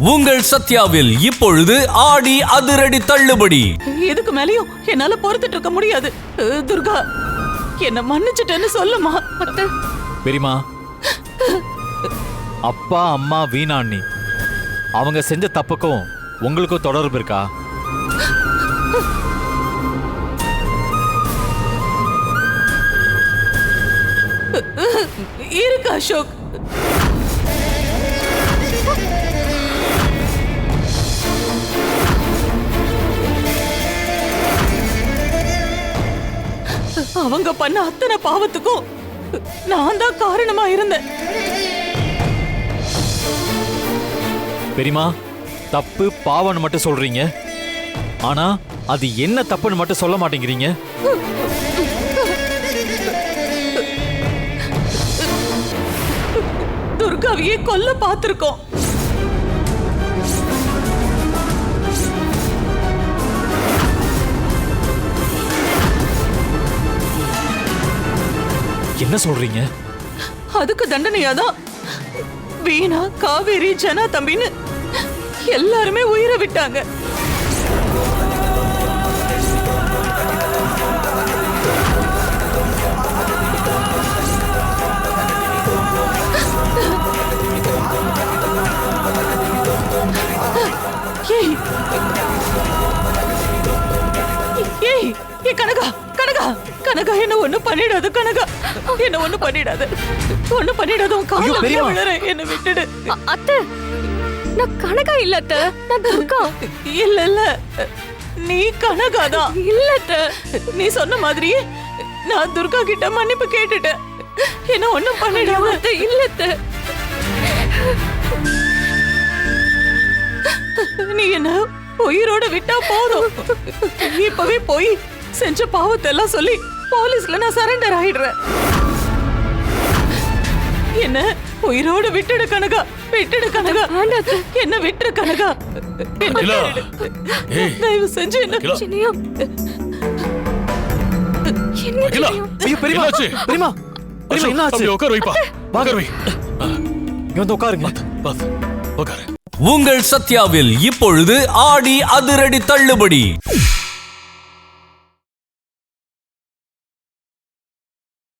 உங்கள் சத்யாவில் இப்பொழுது ஆடி அதிரடி தள்ளுபடி. இதுக்கு மேலயும் என்னால பொறுத்துட்டு இருக்க முடியாது. துர்கா, என்ன மன்னிச்சிட்டேன்னு சொல்லுமா. பெரியமா, அப்பா அம்மா வீணா அண்ணி அவங்க செஞ்ச தப்புக்கும் உங்களுக்கும் தொடர்பு இருக்கா? இருக்கு அசோக். அவங்க பண்ண அத்தனை பாவத்துக்கும் நான் தான் காரணமா இருந்தேன். பெரியமா, தப்பு பாவன்னு மட்டும் சொல்றீங்க, ஆனா அது என்ன தப்புன்னு மட்டும் சொல்ல மாட்டேங்கிறீங்க. துர்காவையே கொல்ல பார்த்திருக்கோம். என்ன சொல்றீங்க? அதுக்கு தண்டனையாதான் வீணா, காவேரி, ஜனா தம்பின்னு எல்லாருமே உயிரை விட்டாங்க. ஏய், கனகா, கனகா, கனகா, என்ன ஒண்ணு பண்ணிடாத. கனகா, என்ன ஒண்ணு பண்ணிடாத. ஒண்ணு பண்ணிடாத. உன் கால்ல விழுறேன், என்ன விட்டுடு. அத்தை, நான் கனகா இல்ல அத்தை, நான் துர்கா. இல்ல இல்ல, நீ கனகா தான். இல்ல அத்தை, நீ சொன்ன மாதிரியே நான் துர்கா கிட்ட மன்னிப்பு கேட்டுட்டேன். என்ன ஒண்ணும் பண்ணிடாத. அத்தை, இல்ல அத்தை. நீ என்ன உயிரோட விட்டா போதும். இப்பவே போய் செஞ்ச பாவத்தை எல்லாம் சொல்லி போலீஸ்ல நான் சரண்டர் ஆயிடுறேன். என்ன உயிரோட விட்டுடு கனகா, விட்டுடு கனகா. என்ன விட்டுரு கனகா. தயவு செஞ்சு என்ன சின்னையா. என்ன தெரியும்? ஐயோ பெரியமா, பெரியமா, பெரியமா என்ன ஆச்சு? உட்கார் வைப்பா, உட்கார் வை. இங்க வந்து உட்காருங்க. உட்காரு. உங்கள் சத்யாவில் இப்பொழுது ஆடி அதிரடி தள்ளுபடி.